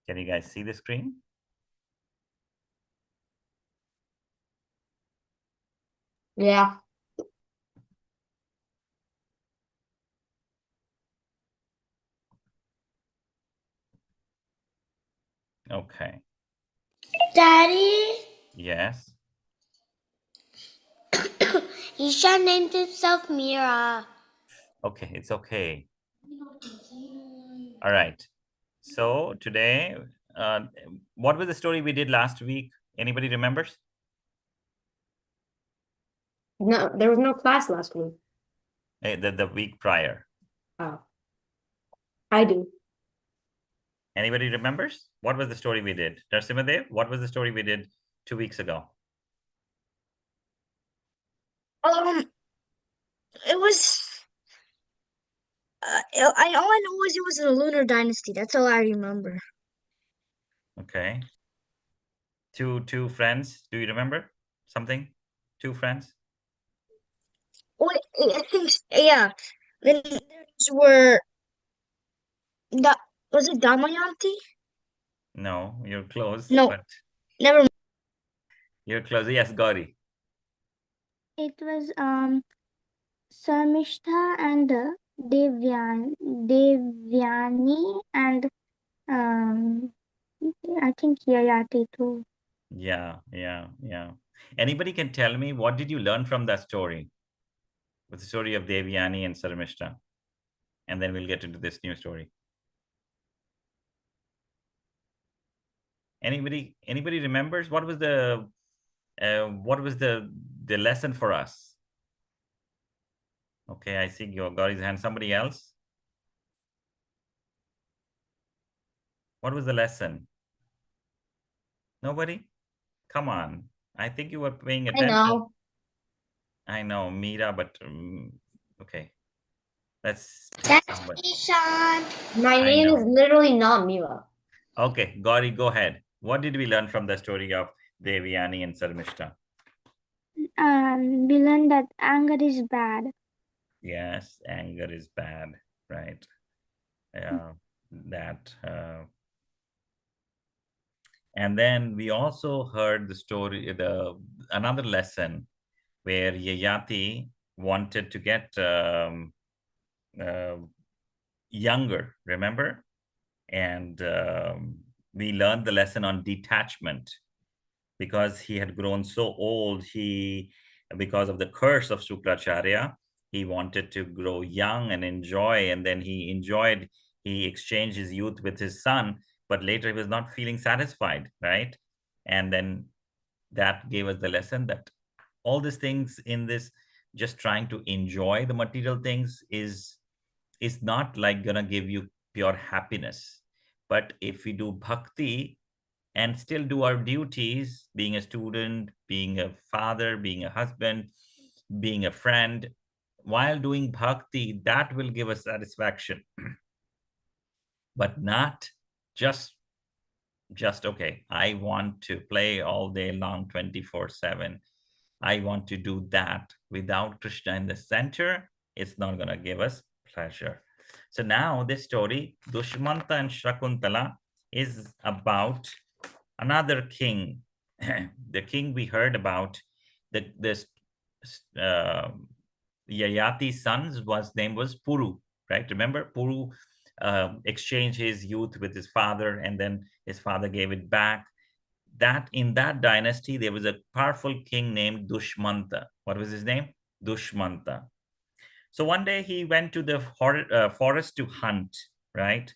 Can you guys see the screen? Yeah. Okay. Daddy, Yes. Isha named himself Mira. Okay, it's okay. All right. So today, uh, what was the story we did last week? Anybody remembers? No, there was no class last week. The week prior. Oh. I do. Anybody remembers? What was the story we did? Darsimadev, what was the story we did 2 weeks ago? It was. All I know was it was a lunar dynasty. That's all I remember. Okay. Two friends. Do you remember something? Two friends. Wait, I think yeah. Then these were was it Damayanti? No, you're close. No, but never mind. you're close. Yes, Gauri. It was Sarmishta and Devyani and um, I think Yayati too. Yeah. Anybody can tell me what did you learn from that story? With the story of Devyani and Sarmishta. And then we'll get into this new story. Anybody remembers what was the lesson for us? Okay, I see your Gauri's hand. Somebody else? What was the lesson? Nobody? Come on. I think you were paying I attention. know. I know, Meera, but okay. Let's pick That's somebody. Ishan. My I name is know. literally not Mila. Okay, Gauri, go ahead. What did we learn from the story of Devyani and Sarmishta? We learned that anger is bad. Yes, anger is bad, right? Yeah, that. And then we also heard the story, another lesson where Yayati wanted to get uh, younger, remember? And we learned the lesson on detachment because he had grown so old. Because of the curse of Sukracharya, he wanted to grow young and enjoy. And then he exchanged his youth with his son, but later he was not feeling satisfied, right? And then that gave us the lesson that all these things in this, just trying to enjoy the material things is not like gonna give you pure happiness. But if we do bhakti and still do our duties, being a student, being a father, being a husband, being a friend, while doing bhakti, that will give us satisfaction. But not just okay, I want to play all day long 24/7. I want to do that without Krishna in the center. It's not going to give us pleasure. So now this story, Dushmanta and Shakuntala, is about another king. The king we heard about, this Yayati's son's name was Puru, right? Remember, Puru exchanged his youth with his father, and then his father gave it back. That in that dynasty, there was a powerful king named Dushmanta. What was his name? Dushmanta. So one day he went to the forest to hunt, right?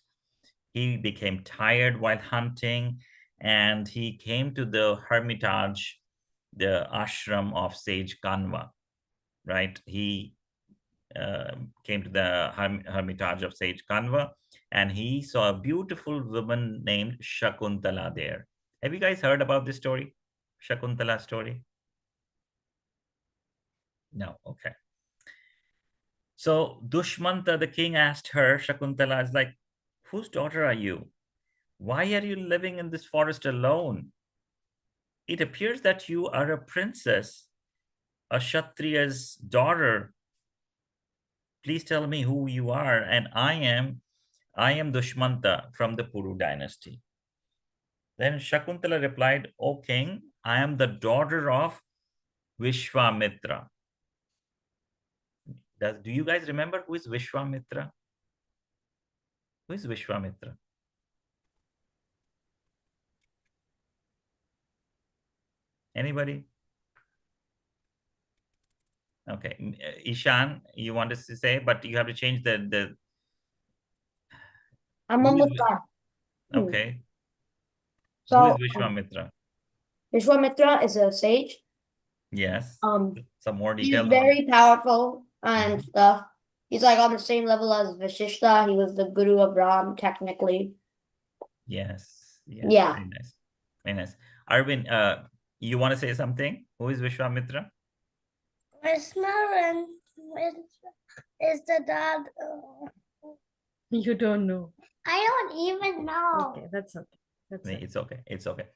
He became tired while hunting, and he came to the hermitage, the ashram of sage Kanva, right? He came to the hermitage of sage Kanva, and he saw a beautiful woman named Shakuntala there. Have you guys heard about this story? Shakuntala story? No, okay. So Dushmanta, the king, asked her, Shakuntala is like, whose daughter are you? Why are you living in this forest alone? It appears that you are a princess, a Kshatriya's daughter. Please tell me who you are. And I am Dushmanta from the Puru dynasty. Then Shakuntala replied, O king, I am the daughter of Vishwamitra. Do you guys remember who is Vishwamitra? Who is Vishwamitra? Anybody? Okay. Ishan, you wanted to say, but you have to change the I'm who almost is, done. okay. Who is So, Vishwamitra? Vishwamitra is a sage. Yes. Um, Some more he's details. very powerful and Mhm. stuff. He's like on the same level as Vashishta. He was the guru of Ram, technically. Yes. Yes. Yeah. Very nice. Very nice. Arvind, you want to say something? Who is Vishwamitra? Vishnu is the dad. You don't know. I don't even know. Okay, that's okay. That's okay. It's okay. It's okay.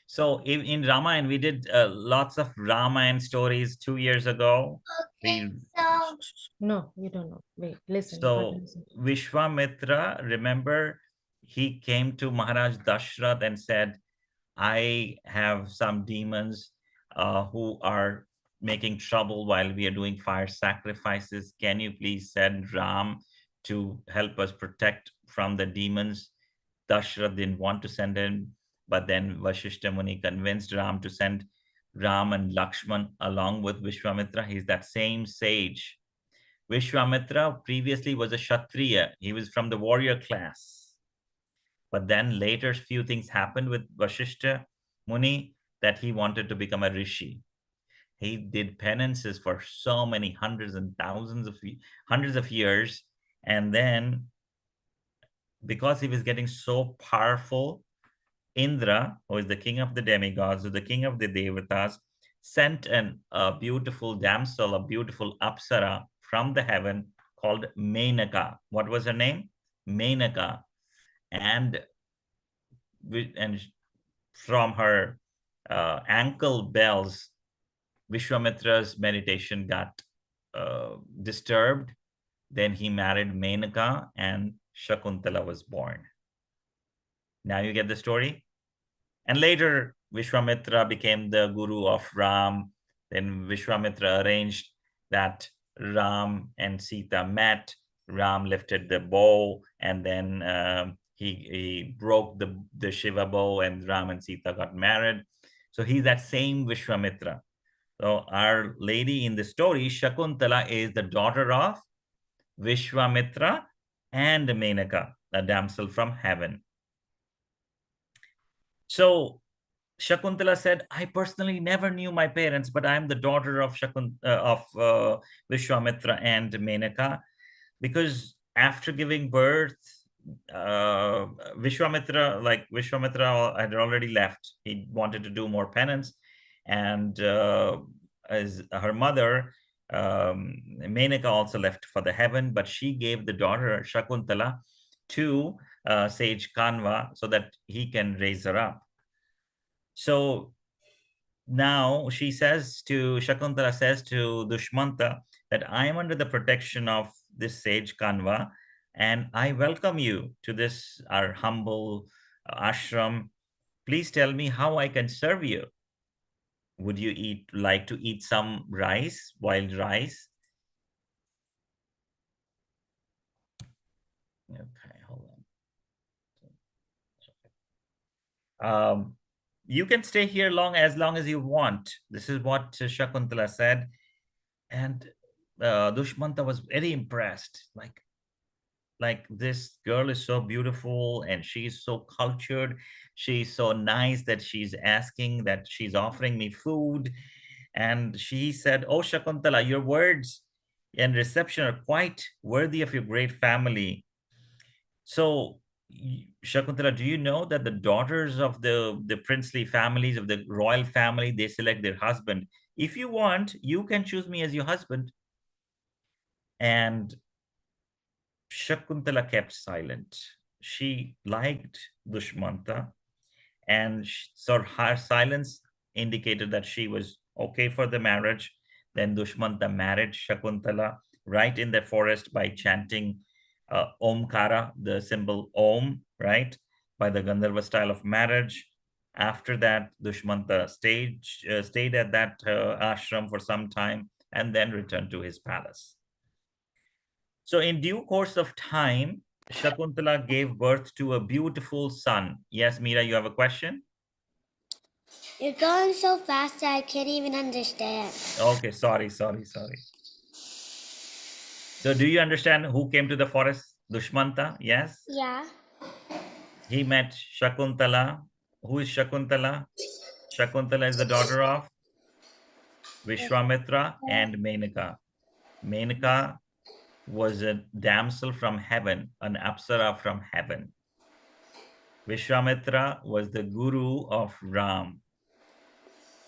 So in Ramayana, we did lots of Ramayana stories 2 years ago. Okay, We so No, you don't know. Wait, listen. You gotta So listen. Vishwamitra, remember, he came to Maharaj Dashrath and said, I have some demons who are making trouble while we are doing fire sacrifices. Can you please send Ram to help us protect from the demons? Dashrath didn't want to send him, but then Vashishta Muni convinced Ram to send Ram and Lakshman along with Vishwamitra. He's that same sage. Vishwamitra previously was a Kshatriya. He was from the warrior class. But then later, few things happened with Vashishta Muni that he wanted to become a rishi. He did penances for so many hundreds and thousands of hundreds of years. And then because he was getting so powerful, Indra, who is the king of the demigods, or the king of the devatas, sent a beautiful damsel, a beautiful apsara from the heaven called Menaka. What was her name? Menaka. And, and from her ankle bells, Vishwamitra's meditation got disturbed. Then he married Menaka and Shakuntala was born. Now you get the story? And later, Vishwamitra became the guru of Ram. Then Vishwamitra arranged that Ram and Sita met. Ram lifted the bow, and then he broke the Shiva bow, and Ram and Sita got married. So he's that same Vishwamitra. So our lady in the story, Shakuntala, is the daughter of Vishwamitra and Menaka, the damsel from heaven. So Shakuntala said, I personally never knew my parents, but I am the daughter of Vishwamitra and Menaka, because after giving birth, Vishwamitra had already left. He wanted to do more penance, and as her mother, Menaka also left for the heaven, but she gave the daughter Shakuntala to sage Kanva so that he can raise her up. So now Shakuntala says to Dushmanta that I am under the protection of this sage Kanva, and I welcome you to this, our humble ashram. Please tell me how I can serve you. Would you like to eat some rice, wild rice? Okay, hold on. You can stay here as long as you want. This is what Shakuntala said. And Dushmanta was very impressed. Like this girl is so beautiful and she's so cultured. She's so nice that she's offering me food. And she said, Oh, Shakuntala, your words and reception are quite worthy of your great family. So, Shakuntala, do you know that the daughters of the princely families, of the royal family, they select their husband? If you want, you can choose me as your husband. And Shakuntala kept silent. She liked Dushmanta, and so her silence indicated that she was okay for the marriage. Then Dushmanta married Shakuntala right in the forest by chanting Omkara, the symbol Om, right? By the Gandharva style of marriage. After that, Dushmanta stayed at that ashram for some time and then returned to his palace. So in due course of time, Shakuntala gave birth to a beautiful son. Yes, Meera, you have a question? You're going so fast that I can't even understand. Okay, sorry. So do you understand who came to the forest? Dushmanta, yes? Yeah. He met Shakuntala. Who is Shakuntala? Shakuntala is the daughter of Vishwamitra and Menaka. Menaka was a damsel from heaven, an apsara from heaven. Vishwamitra was the guru of Ram.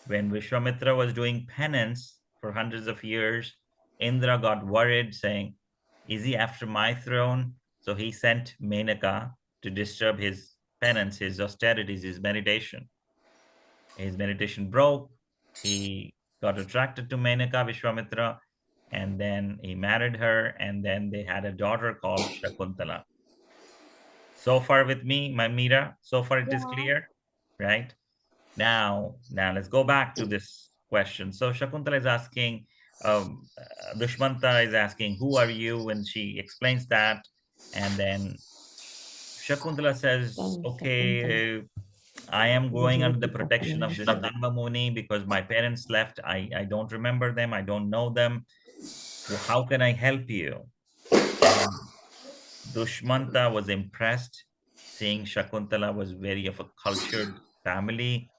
When Vishwamitra was doing penance for hundreds of years, Indra got worried, saying, "Is he after my throne?" So he sent Menaka to disturb his penance, his austerities, his meditation. His meditation broke. He got attracted to Menaka, Vishwamitra, and then he married her, and then they had a daughter called Shakuntala. So far with me, my Meera, so far it is clear, right? Now let's go back to this question. So Shakuntala is asking, Dushmanta is asking, who are you? And she explains that. And then Shakuntala says, okay, I am going under the protection of this Kanva Muni because my parents left. I don't remember them. I don't know them. Well, how can I help you? And Dushmanta was impressed, seeing Shakuntala was very of a cultured family.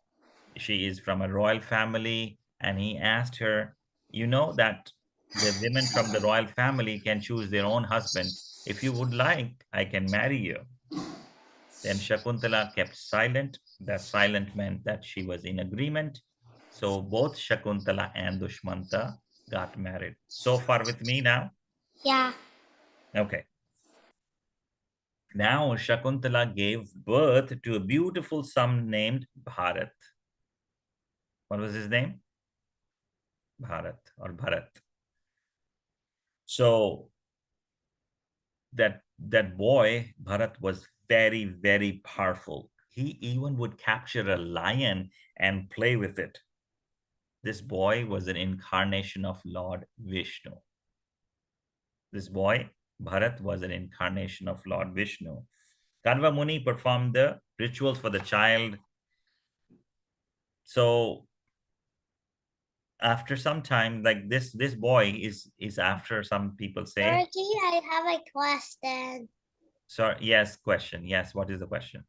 She is from a royal family, and he asked her, you know that the women from the royal family can choose their own husband. If you would like, I can marry you. Then Shakuntala kept silent. That silent meant that she was in agreement. So both Shakuntala and Dushmanta got married. So far with me now? Yeah. Okay. Now Shakuntala gave birth to a beautiful son named Bharat. What was his name? Bharat or Bharat. So that boy, Bharat, was very, very powerful. He even would capture a lion and play with it. This boy was an incarnation of Lord Vishnu. This boy, Bharat, was an incarnation of Lord Vishnu. Kanva Muni performed the rituals for the child. So after some time, like this boy is after, some people say. Ricky, I have a question. So yes, question. Yes, what is the question?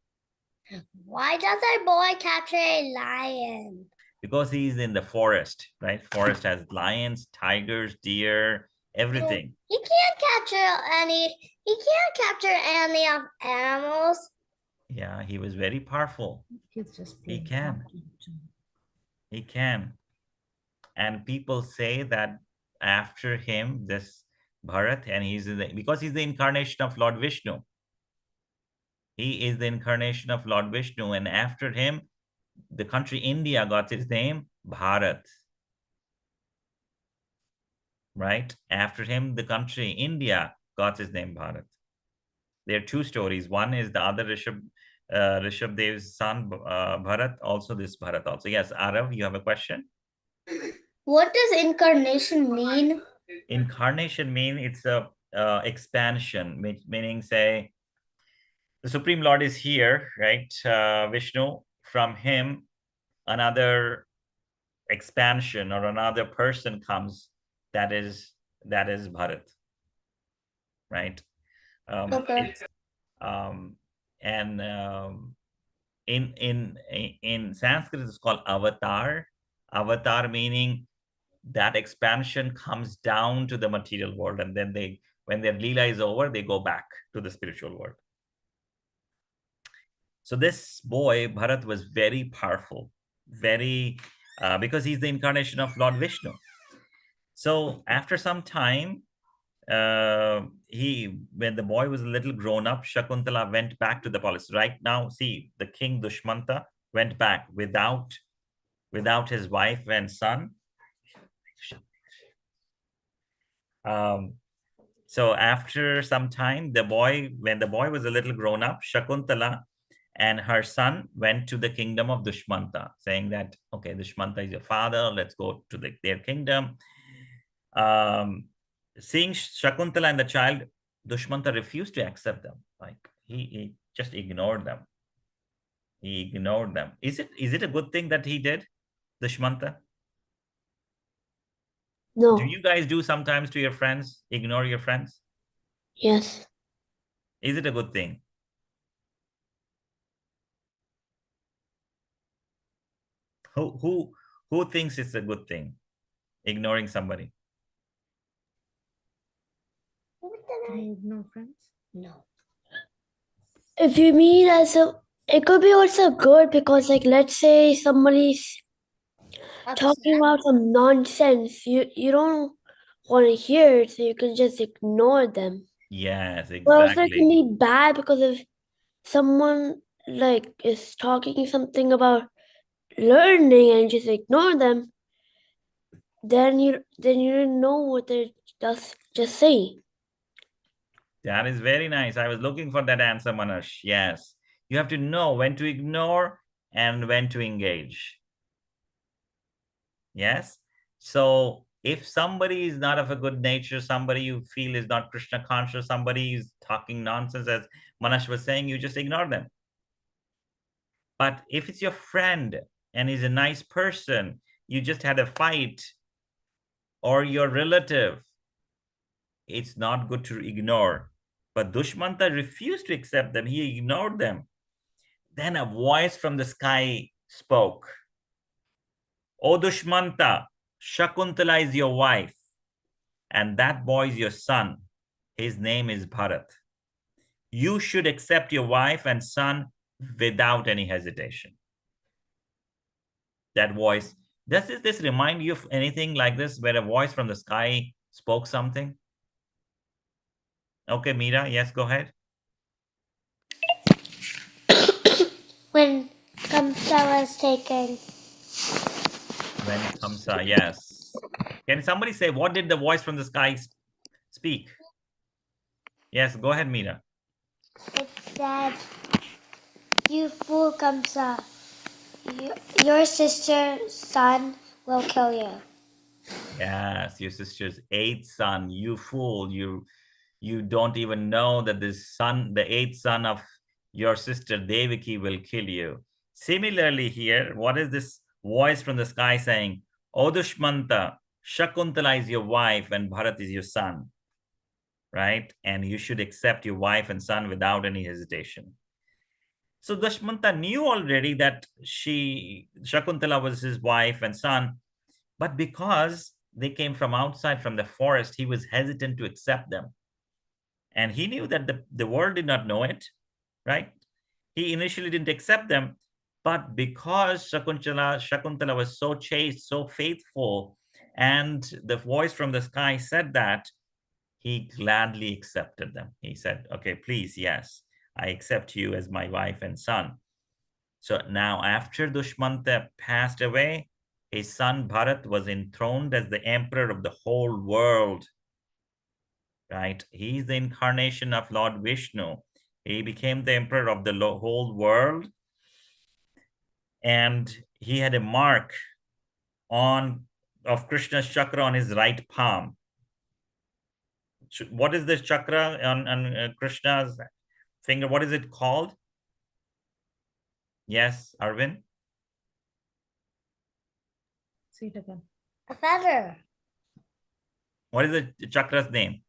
Why does our boy capture a lion? Because he's in the forest, right? Forest has lions, tigers, deer, everything. He can't capture any. He can't capture any of animals. Yeah, he was very powerful. He can. He can. And people say that after him, this Bharat, and because he's the incarnation of Lord Vishnu. He is the incarnation of Lord Vishnu, and after him, the country India got its name Bharat. Right? After him, the country India got its name Bharat. There are two stories. One is the other Rishabh Dev's son, Bharat, also this Bharat also. Yes, Arav, you have a question? What does incarnation mean? Incarnation means it's a expansion, meaning say, the Supreme Lord is here, right? Vishnu, from him, another expansion or another person comes, that is Bharat, right? Okay. And in Sanskrit, it's called avatar. Avatar meaning that expansion comes down to the material world, and then when their leela is over, they go back to the spiritual world. So this boy Bharat was very powerful, very because he's the incarnation of Lord Vishnu. So after some time, when the boy was a little grown up, Shakuntala went back to the palace. Right now, see, the king Dushmanta went back without his wife and son. So after some time, when the boy was a little grown up, Shakuntala And her son went to the kingdom of Dushmanta, saying that, okay, Dushmanta is your father, let's go to their kingdom. Seeing Shakuntala and the child, Dushmanta refused to accept them. Like he just ignored them. He ignored them. Is it a good thing that he did, Dushmanta? No. Do you guys do sometimes to your friends, ignore your friends? Yes. Is it a good thing? Who thinks it's a good thing, ignoring somebody? No friends? No. If you mean it could be also good because, like, let's say somebody's talking about some nonsense. You don't want to hear it, so you can just ignore them. Yes, But also it can exactly. be bad because if someone like is talking something about learning and just ignore them, then you don't know what they're just saying. That is very nice. I was looking for that answer, Manash. Yes. You have to know when to ignore and when to engage. Yes. So if somebody is not of a good nature, somebody you feel is not Krishna conscious, somebody is talking nonsense, as Manash was saying, you just ignore them. But if it's your friend and he's a nice person, you just had a fight, or your relative, it's not good to ignore. But Dushmanta refused to accept them. He ignored them. Then a voice from the sky spoke. O Dushmanta, Shakuntala is your wife, and that boy is your son. His name is Bharat. You should accept your wife and son without any hesitation. That voice, does this remind you of anything like this, where a voice from the sky spoke something? Okay, Meera, yes, go ahead. When Kamsa was taken. When Kamsa, yes. Can somebody say, what did the voice from the sky speak? Yes, go ahead, Meera. It said, "You fool, Kamsa. Your sister's son will kill you." Yes, your sister's eighth son, you fool. You don't even know that this son, the eighth son of your sister Devaki, will kill you. Similarly here, what is this voice from the sky saying? O Dushmanta, Shakuntala is your wife and Bharat is your son, right? And you should accept your wife and son without any hesitation. So Dushmanta knew already that Shakuntala was his wife and son, but because they came from outside, from the forest, he was hesitant to accept them. And he knew that the world did not know it, right? He initially didn't accept them, but because Shakuntala was so chaste, so faithful, and the voice from the sky said that, he gladly accepted them. He said, okay, please, yes, I accept you as my wife and son. So now after Dushmanta passed away, his son Bharat was enthroned as the emperor of the whole world, right? He's the incarnation of Lord Vishnu. He became the emperor of the whole world. And he had a mark of Krishna's chakra on his right palm. What is this chakra on Krishna's finger? What is it called? Yes, Arvind? Say it again. A feather. What is the chakra's name?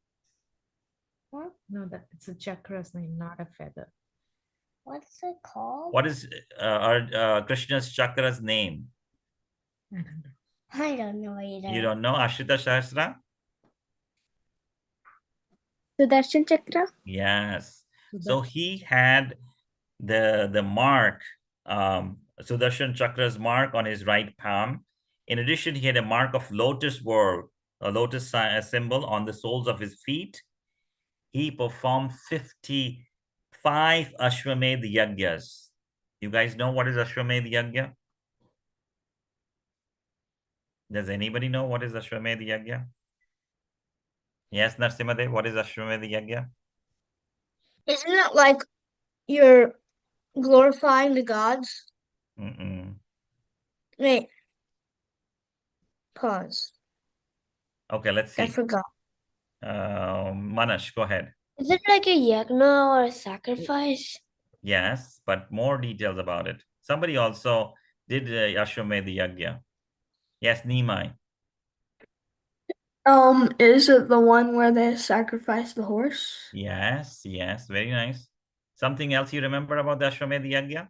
No, it's a chakra's name, not a feather. What's it called? What is Krishna's chakra's name? I don't know either. You don't know? Ashrita Sahasra? Sudarshan Chakra. Yes. So he had the mark, Sudarshan Chakra's mark on his right palm. In addition, he had a mark of lotus world, a lotus symbol on the soles of his feet. He performed 55 Ashwamedh Yagyas. You guys know what is Ashwamedh Yagya? Does anybody know what is Ashwamedh Yagya? Yes, Narsimadev, what is Ashwamedh Yagya? Isn't it like you're glorifying the gods. Mm-mm. Wait. Pause. Okay, let's I see. forgot. Manash, go ahead. Is it like a yagna or a sacrifice? Yes, but more details about it. Somebody also did Ashwamedha Yagya. Yes, Nimai. Is it the one where they sacrifice the horse? Yes, yes, very nice. Something else you remember about the Ashwamedha Yagya?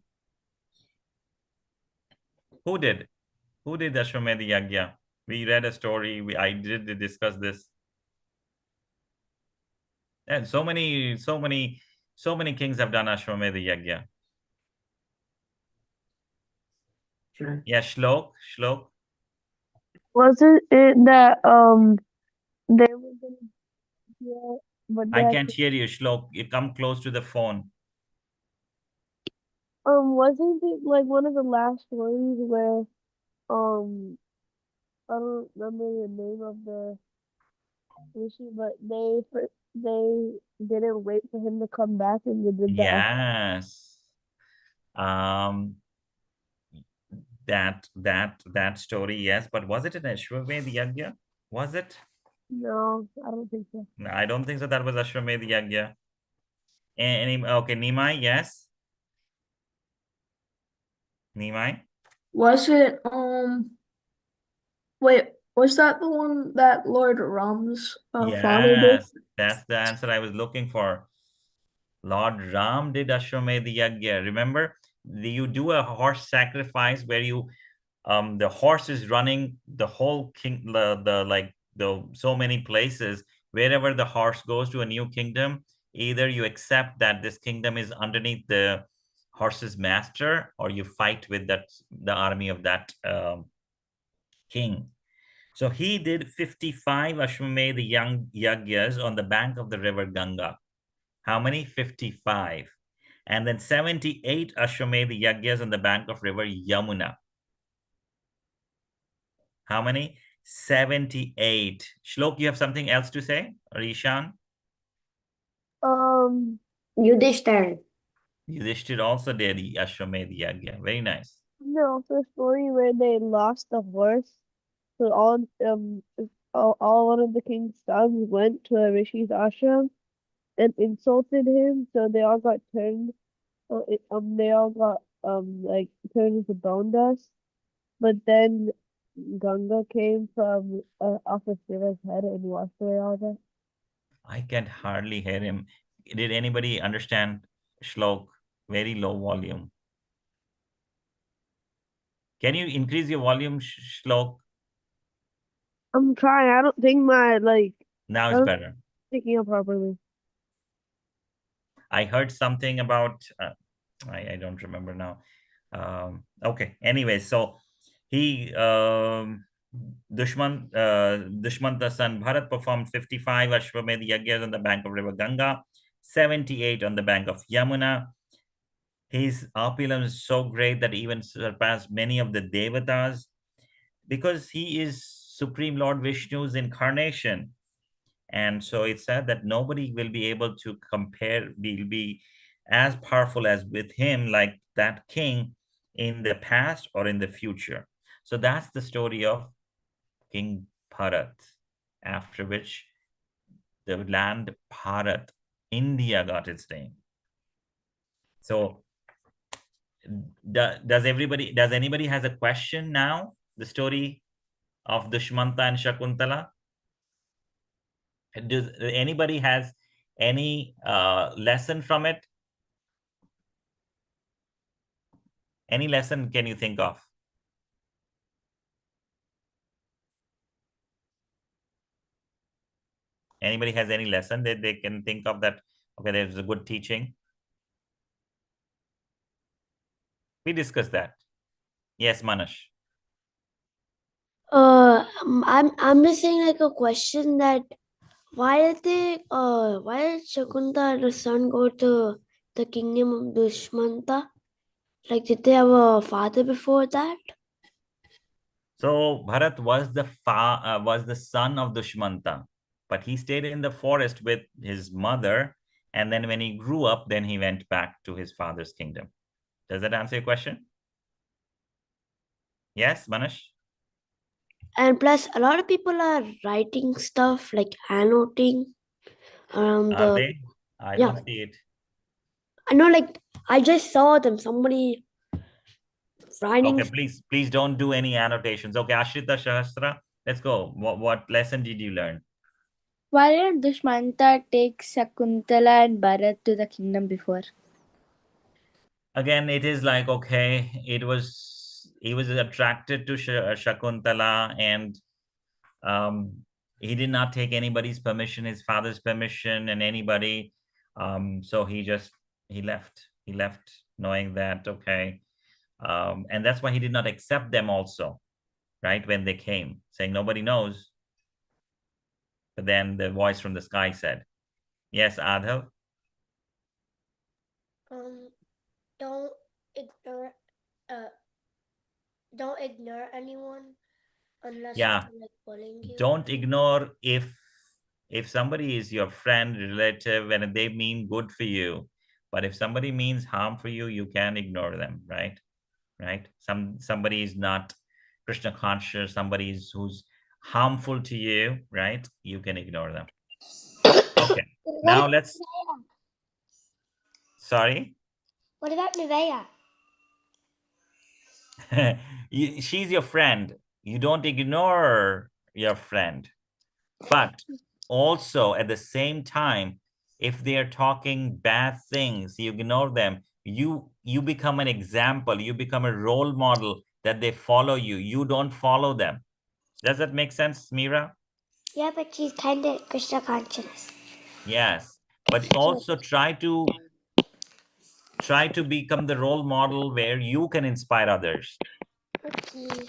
Who did? Who did the Ashwamedha Yagya? We read a story. I did discuss this. And so many kings have done Ashwamedha Yagya. Sure. Yeah, Shlok. Wasn't it that they were gonna get, but I that can't hear you, Shlok. You come close to the phone. wasn't it like one of the last stories where um I don't remember the name of the rishi, but they didn't wait for him to come back and they did the Yes. Um, that story, yes. But was it an Ashwamedha Yagya? Was it? no, I don't think so. No, I don't think so. That was Ashwamedha Yagya. Okay, Nimai, yes. Nimai? Was it wait, was that the one that Lord Ram's father did? Yes, that's the answer I was looking for. Lord Ram did Ashwamedha Yagya. Remember, you do a horse sacrifice where the horse is running the whole the like the so many places. Wherever the horse goes to a new kingdom, either you accept that this kingdom is underneath the horse's master, or you fight with the army of that king. So he did 55 Ashwamedha Yagyas on the bank of the river Ganga. How many? 55. And then 78 Ashwamedha Yagyas on the bank of river Yamuna. How many? 78. Shlok, you have something else to say? Or Ishan? Um, Yudhishthir. Yudhishthir also did Ashwamedha Yagya. Very nice. No, the story where they lost the horse. So all one of the king's sons went to a rishi's ashram and insulted him. So they all got turned. They all got like turned into bone dust. But then Ganga came from off of Shiva's head and washed away all that. I can hardly hear him. Did anybody understand Shlok? Very low volume. Can you increase your volume, Shlok? I'm trying. I don't think my Now I it's don't better. picking up properly. I heard something about, I don't remember now. Okay, anyway, so he, Dushmanta son Bharat performed 55 Ashwamedh Yagyas on the bank of river Ganga, 78 on the bank of Yamuna. His opulence is so great that even surpassed many of the Devatas, because he is Supreme Lord Vishnu's incarnation. And so it's said that nobody will be able to compare, will be as powerful as with him, like that king in the past or in the future. So that's the story of King Bharat, after which the land Bharat, India, got its name. So does anybody has a question now? The story of Dushmanta and Shakuntala? Does anybody has any lesson from it? Any lesson can you think of? Anybody has any lesson that they can think of that, okay, there's a good teaching? We discussed that. Yes, Manash. I'm just saying like a question that why did Shakunta and her son go to the kingdom of Dushmanta? Like, did they have a father before that? So Bharat was the son of Dushmanta, but he stayed in the forest with his mother, and then when he grew up, then he went back to his father's kingdom. Does that answer your question? Yes, Manish? And plus, a lot of people are writing stuff like annotating around Are the. they? I Yeah, don't see it. I know. Like I just saw them. Somebody writing. Okay, please don't do any annotations. Okay, Ashrita Shahastra, let's go. What lesson did you learn? Why didn't Dushmanta take Shakuntala and Bharat to the kingdom before? Again, it is like, okay, he was attracted to Shakuntala, and he did not take anybody's permission, his father's permission, and anybody. So he left knowing that, okay. And that's why he did not accept them also, right? When they came, saying nobody knows. But then the voice from the sky said, yes, Adhav. Don't ignore uh don't ignore anyone unless Yeah, they're like bullying you. don't ignore if somebody is your friend, relative, and they mean good for you. But if somebody means harm for you, you can ignore them, right? Right? Somebody is not Krishna conscious, somebody is who's harmful to you, right? You can ignore them. Okay. Now let's. Sorry. What about Nevaeh? She's your friend. You don't ignore your friend. But also at the same time, if they are talking bad things, you ignore them. You become an example. You become a role model that they follow you. You don't follow them. Does that make sense, Mira? Yeah, but she's kind of Krishna conscious. Yes. But also try to become the role model where you can inspire others. Okay.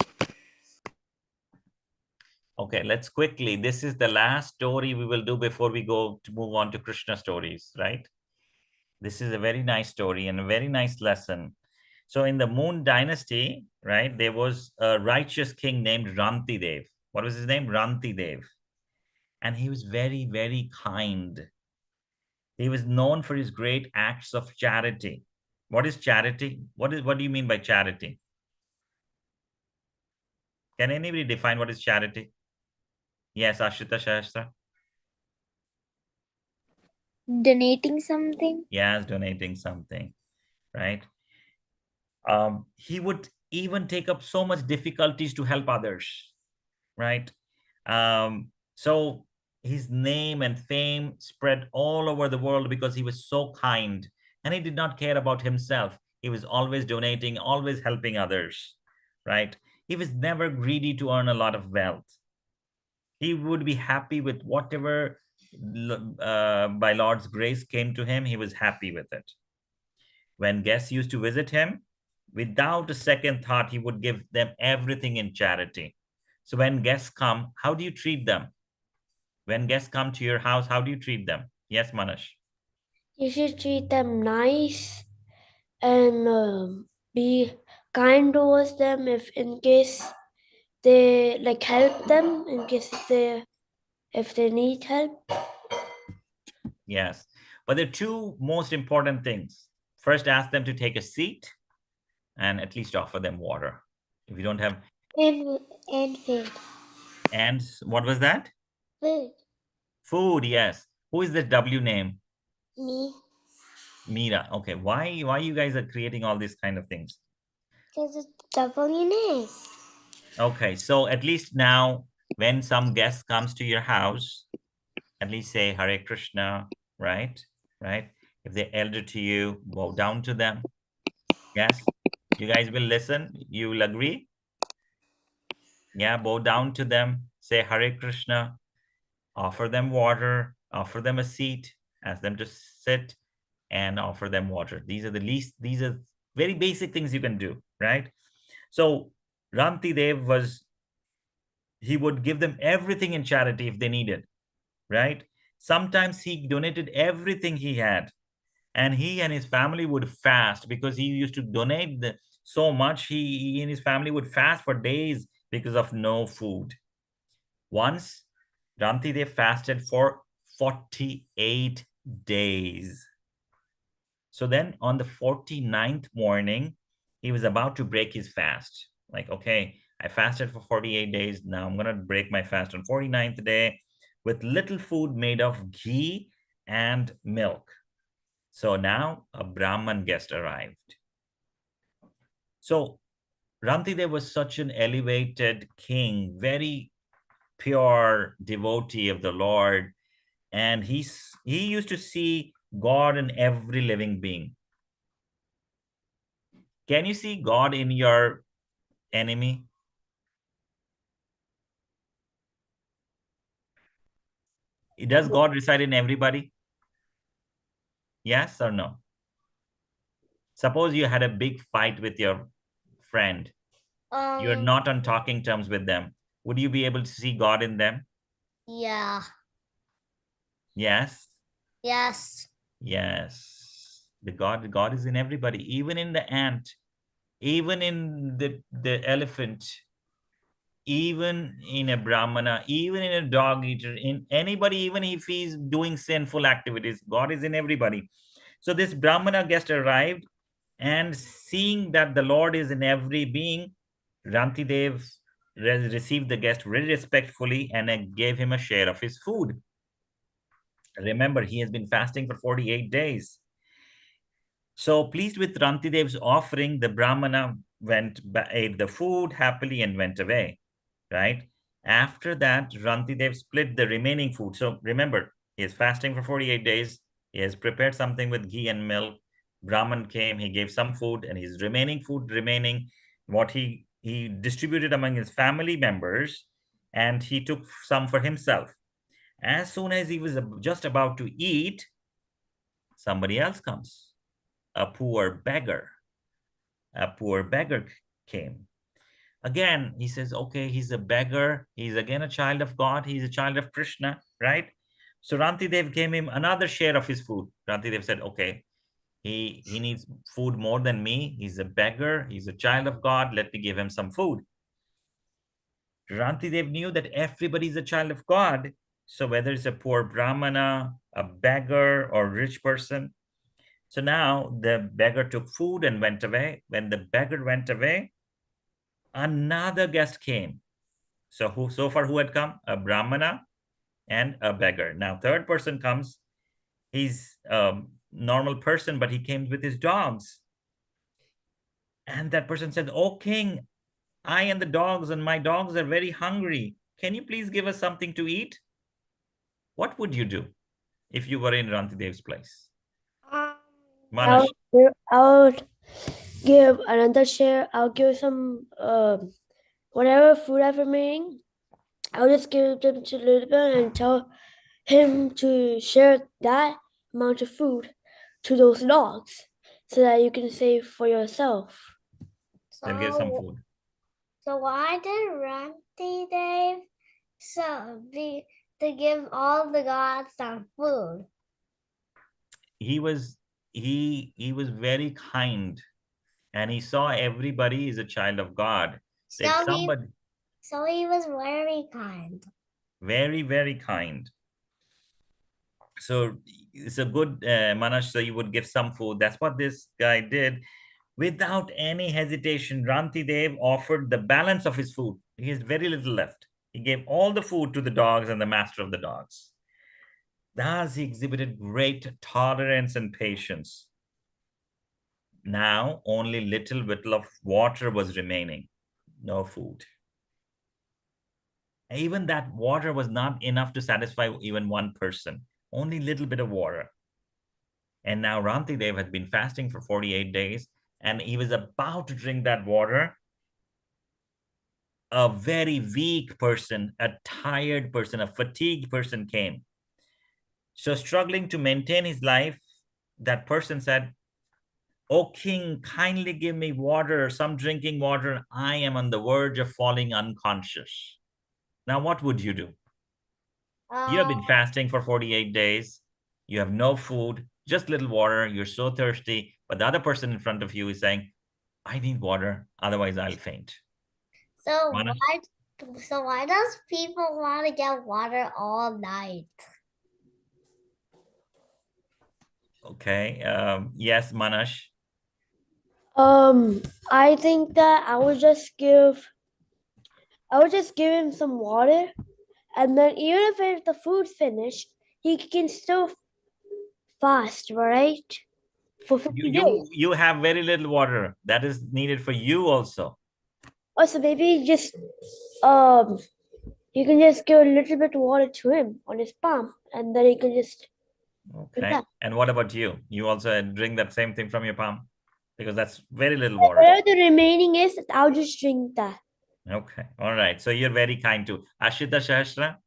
Okay, let's quickly. This is the last story we will do before we go to move on to Krishna stories, right? This is a very nice story and a very nice lesson. So in the Moon dynasty, right, there was a righteous king named Rantidev. What was his name? Rantidev. And he was very, very kind. He was known for his great acts of charity. What is charity? What do you mean by charity? Can anybody define what is charity? Yes, Ashita Shastra. Donating something? Yes, donating something, right? He would even take up so much difficulties to help others, right? So his name and fame spread all over the world because he was so kind, and he did not care about himself. He was always donating, always helping others, right? He was never greedy to earn a lot of wealth. He would be happy with whatever by Lord's grace came to him. He was happy with it. When guests used to visit him, without a second thought, he would give them everything in charity. So when guests come, how do you treat them? When guests come to your house, how do you treat them? Yes, Manash. You should treat them nice and be kind towards them if in case they like help them in case if they need help. Yes. But the two most important things. First, ask them to take a seat and at least offer them water. If you don't have. And food. And what was that? Food. Food, yes. Who is the W name? Me. Mira. Okay. Why you guys are creating all these kind of things? Because it's W name. Okay. So at least now when some guest comes to your house, at least say Hare Krishna, right? Right? If they're elder to you, bow down to them. Yes? You guys will listen. You will agree? Yeah, bow down to them, say Hare Krishna, offer them water, offer them a seat, ask them to sit, and offer them water. These are very basic things you can do, right? So Rantidev he would give them everything in charity if they needed, right? Sometimes he donated everything he had, and he and his family would fast because he used to donate so much. He and his family would fast for days because of no food. Once, Rantidev fasted for 48 days. So then on the 49th morning, he was about to break his fast. Like, okay, I fasted for 48 days. Now I'm going to break my fast on 49th day with little food made of ghee and milk. So now a Brahman guest arrived. So Rantideva was such an elevated king, very pure devotee of the Lord. And he used to see God in every living being. Can you see God in your enemy? Does God reside in everybody? Yes or no? Suppose you had a big fight with your friend. You're not on talking terms with them. Would you be able to see God in them? Yeah. Yes. Yes. Yes. God is in everybody, even in the ant, even in the elephant, even in a brahmana, even in a dog eater, in anybody, even if he's doing sinful activities, God is in everybody. So this brahmana guest arrived, and seeing that the Lord is in every being, Rantidev received the guest very respectfully and gave him a share of his food. Remember, he has been fasting for 48 days. So, pleased with Rantidev's offering, the Brahmana ate the food happily and went away. Right? After that, Rantidev split the remaining food. So, remember, he is fasting for 48 days. He has prepared something with ghee and milk. Brahman came, he gave some food, and his remaining food, what he distributed among his family members, and he took some for himself. As soon as he was just about to eat, somebody else comes. A poor beggar. A poor beggar came. Again, he says, okay, he's a beggar. He's again a child of God. He's a child of Krishna, right? So Rantidev gave him another share of his food. Rantidev said, okay, he needs food more than me. He's a beggar. He's a child of God. Let me give him some food. Rantidev knew that everybody is a child of God. So whether it's a poor brahmana, a beggar, or rich person. So now the beggar took food and went away. When the beggar went away, another guest came. So far who had come? A brahmana and a beggar. Now third person comes. He's a normal person, but he came with his dogs. And that person said, "Oh king, I and the dogs and my dogs are very hungry. Can you please give us something to eat?" What would you do if you were in Rantidev's place? Um, Manash. I would give another share. I'll give some whatever food I've remaining. I'll just give them to Lilibet and tell him to share that amount of food to those dogs so that you can save for yourself. Then give some food. So why did Rantideva to give all the gods some food? He was very kind, and he saw everybody is a child of God. If somebody So he was very kind. very, very kind. So it's a good Manash, so you would give some food. That's what this guy did. Without any hesitation, Rantidev offered the balance of his food. He has very little left. He gave all the food to the dogs and the master of the dogs. Thus, he exhibited great tolerance and patience. Now, only little bit of water was remaining, no food. Even that water was not enough to satisfy even one person, only little bit of water. And now Rantidev had been fasting for 48 days, and he was about to drink that water. A very weak person, a tired person, a fatigued person came. So, struggling to maintain his life, that person said, "Oh king, kindly give me water, some drinking water. I am on the verge of falling unconscious." Now, what would you do? You have been fasting for 48 days. You have no food, just little water. You're so thirsty, but the other person in front of you is saying, "I need water, otherwise I'll faint." So Manash? why does people want to get water all night? Okay. Yes, Manash. I think that I would just give him some water, and then even if the food's finished, he can still fast, right? For 50 days. You have very little water that is needed for you also. Also, maybe just um, you can just give a little bit of water to him on his palm, and then he can just Okay. that. And what about you? You also drink that same thing from your palm? Because that's very little water. Whatever the remaining is, I'll just drink that. Okay. All right. So you're very kind too. Ashita Sahasra?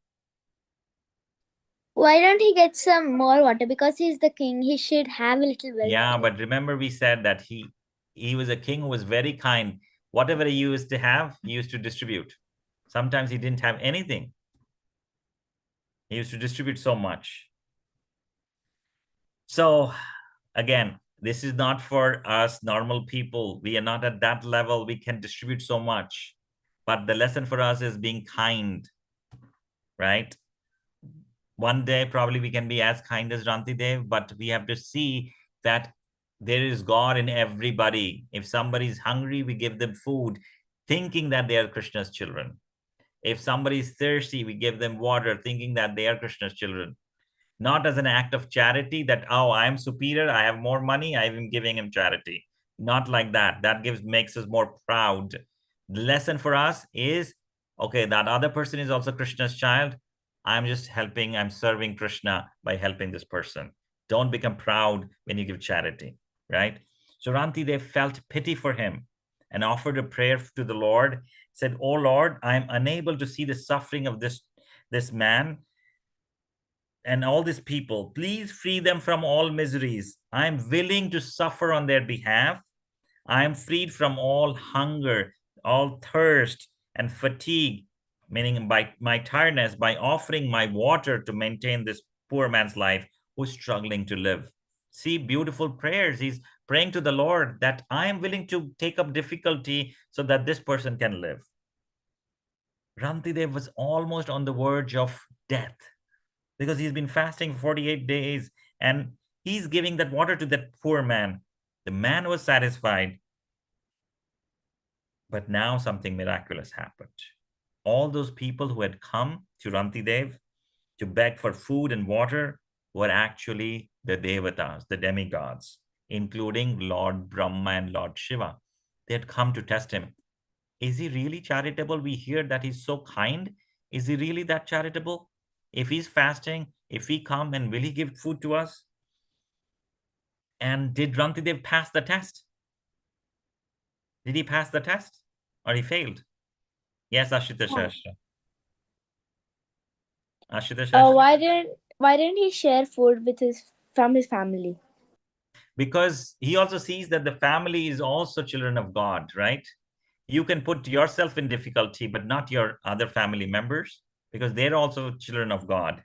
Why don't he get some more water? Because he's the king. He should have a little bit. Yeah, but remember we said that he was a king who was very kind. Whatever he used to have, he used to distribute. Sometimes he didn't have anything. He used to distribute so much. So again, this is not for us normal people. We are not at that level. We can distribute so much. But the lesson for us is being kind, right? One day, probably we can be as kind as Rantidev, but we have to see that there is God in everybody. If somebody is hungry, we give them food, thinking that they are Krishna's children. If somebody is thirsty, we give them water, thinking that they are Krishna's children. Not as an act of charity that, oh, I'm superior, I have more money, I'm giving him charity. Not like that. That makes us more proud. The lesson for us is, okay, that other person is also Krishna's child. I'm just helping, I'm serving Krishna by helping this person. Don't become proud when you give charity, right? So Rantidev felt pity for him and offered a prayer to the Lord, said, oh Lord, I'm unable to see the suffering of this man and all these people. Please free them from all miseries. I'm willing to suffer on their behalf. I am freed from all hunger, all thirst, and fatigue, meaning by my tiredness, by offering my water to maintain this poor man's life who's struggling to live. See, beautiful prayers. He's praying to the Lord that I am willing to take up difficulty so that this person can live. Rantidev was almost on the verge of death because he's been fasting for 48 days and he's giving that water to that poor man. The man was satisfied. But now something miraculous happened. All those people who had come to Rantidev to beg for food and water were actually the Devatas, the demigods, including Lord Brahma and Lord Shiva. They had come to test him. Is he really charitable? We hear that he's so kind. Is he really that charitable? If he's fasting, if he come and will he give food to us? And did Rantidev pass the test? Did he pass the test or he failed? Yes, Ashita Shastra. Ashita Shastra? Why didn't he share food with his family? Because he also sees that the family is also children of God, right? You can put yourself in difficulty, but not your other family members, because they're also children of God.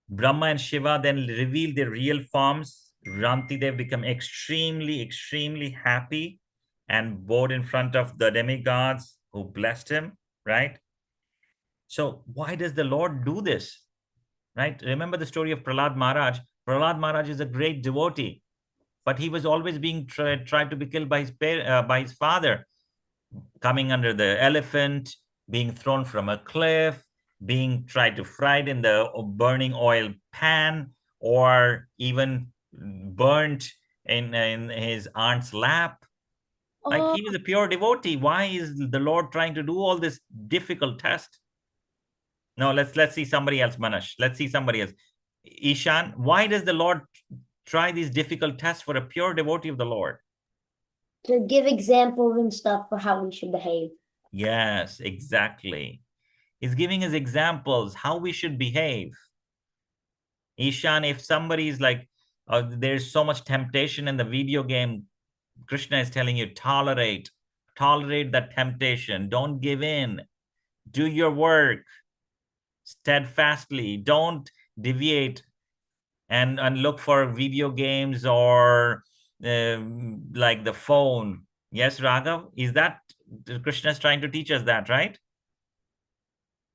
Brahma and Shiva then reveal their real forms. Rantidev become extremely, extremely happy and bowed in front of the demigods who blessed him, right? So why does the Lord do this, right? Remember the story of Prahlad Maharaj. Prahlad Maharaj is a great devotee, but he was always being tried to be killed by his father, coming under the elephant, being thrown from a cliff, being tried to fried in the burning oil pan, or even burnt in his aunt's lap. Like he was a pure devotee. Why is the Lord trying to do all this difficult test? No, let's see somebody else, Manash. Let's see somebody else. Ishan, why does the Lord try these difficult tests for a pure devotee of the Lord? To give examples and stuff for how we should behave. Yes, exactly. He's giving us examples how we should behave. Ishan, if somebody is like, there's so much temptation in the video game, Krishna is telling you, tolerate that temptation. Don't give in. Do your work steadfastly. Don't deviate and look for video games or like the phone. Yes, Raghav, is that Krishna is trying to teach us that, right?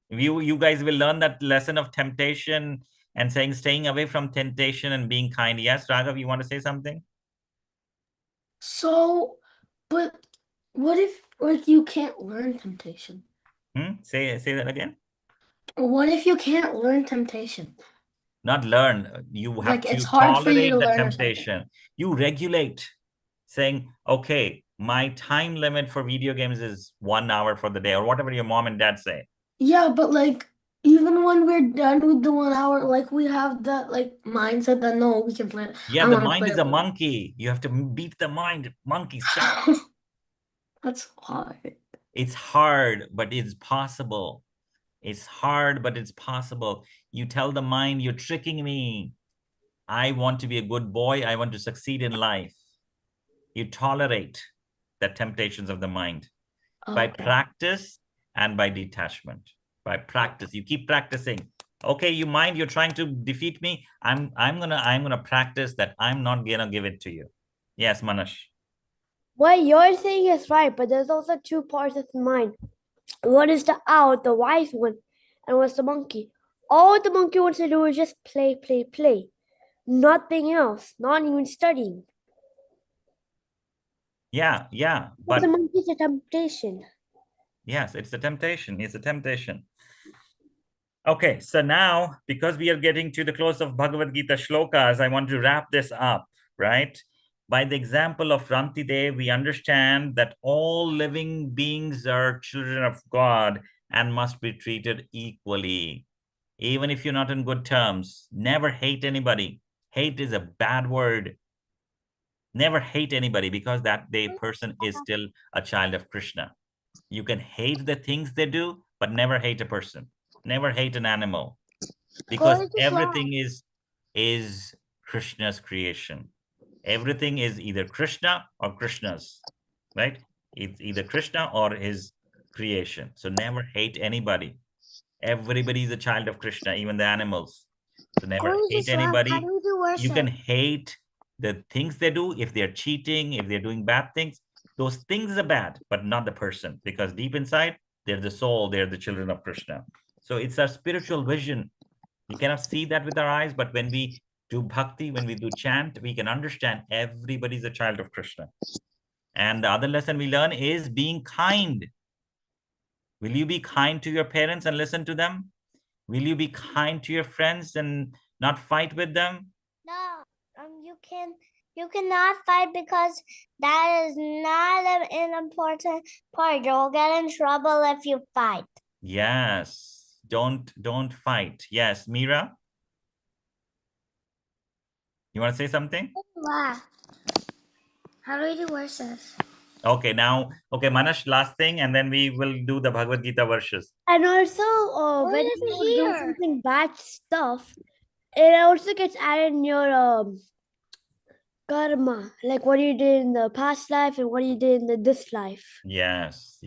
You guys will learn that lesson of temptation and saying staying away from temptation and being kind. Yes, Raghav, you want to say something? So, but what if like you can't learn temptation? Say that again. What if you can't learn temptation? Not learn. You have Like to it's hard for you tolerate to the learn or something. temptation. You regulate, saying, okay, my time limit for video games is 1 hour for the day, or whatever your mom and dad say. Yeah, but like even when we're done with the 1 hour, like we have that like mindset that no, we can play. Yeah, I the wanna mind play is it a with- monkey. You have to beat the mind. Monkey, stop. That's hard. It's hard, but it's possible. It's hard, but it's possible. You tell the mind, you're tricking me. I want to be a good boy. I want to succeed in life. You tolerate the temptations of the mind by Okay. practice and by detachment. By practice, you keep practicing. Okay, you mind, you're trying to defeat me. I'm gonna practice that. I'm not gonna give it to you. Yes, Manash. What you're saying is right, but there's also two parts of the mind. One is the owl, the wise one, and one's the monkey. All the monkey wants to do is just play, play, play. Nothing else, not even studying. Yeah, So but the monkey's a temptation. yes, it's a temptation. It's a temptation. Okay, so now, because we are getting to the close of Bhagavad Gita shlokas, I want to wrap this up, right? By the example of Rantideva, we understand that all living beings are children of God and must be treated equally. Even if you're not in good terms, never hate anybody. Hate is a bad word. Never hate anybody, because that person is still a child of Krishna. You can hate the things they do, but never hate a person. Never hate an animal, because everything is Krishna's creation. Everything is either Krishna or Krishna's, right? It's either Krishna or his creation. So never hate anybody. Everybody is a child of Krishna, even the animals. So never hate anybody. You can hate the things they do. If they're cheating, if they're doing bad things, those things are bad, but not the person, because deep inside, they're the soul, they're the children of Krishna. So it's our spiritual vision. We cannot see that with our eyes, but when we do bhakti, when we do chant, we can understand everybody's a child of Krishna. And the other lesson we learn is being kind. Will you be kind to your parents and listen to them? Will you be kind to your friends and not fight with them? No, you cannot fight, because that is not an important part. You'll get in trouble if you fight. Yes. Don't fight. Yes, Mira? You want to say something? Wow. How do we do verses? Okay, Manash, last thing, and then we will do the Bhagavad Gita verses. And also, when is you it do here? something bad stuff, it also gets added in your karma, like what you did in the past life and what you did in this life. Yes.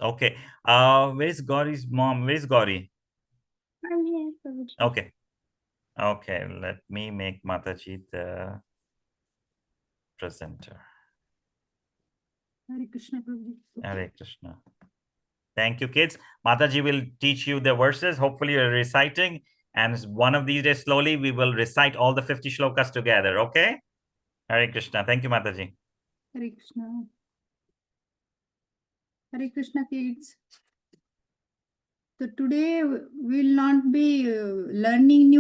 Okay. Where's Gauri's mom? Where's Gauri? I'm here, Prabhuji. Okay. Okay, let me make Mataji the presenter. Hare Krishna, Prabhuji. Hare Krishna. Thank you, kids. Mataji will teach you the verses. Hopefully, you're reciting. And one of these days, slowly, we will recite all the 50 shlokas together. Okay? Hare Krishna. Thank you, Mataji. Hare Krishna. Hare Krishna, kids. So today we'll not be learning new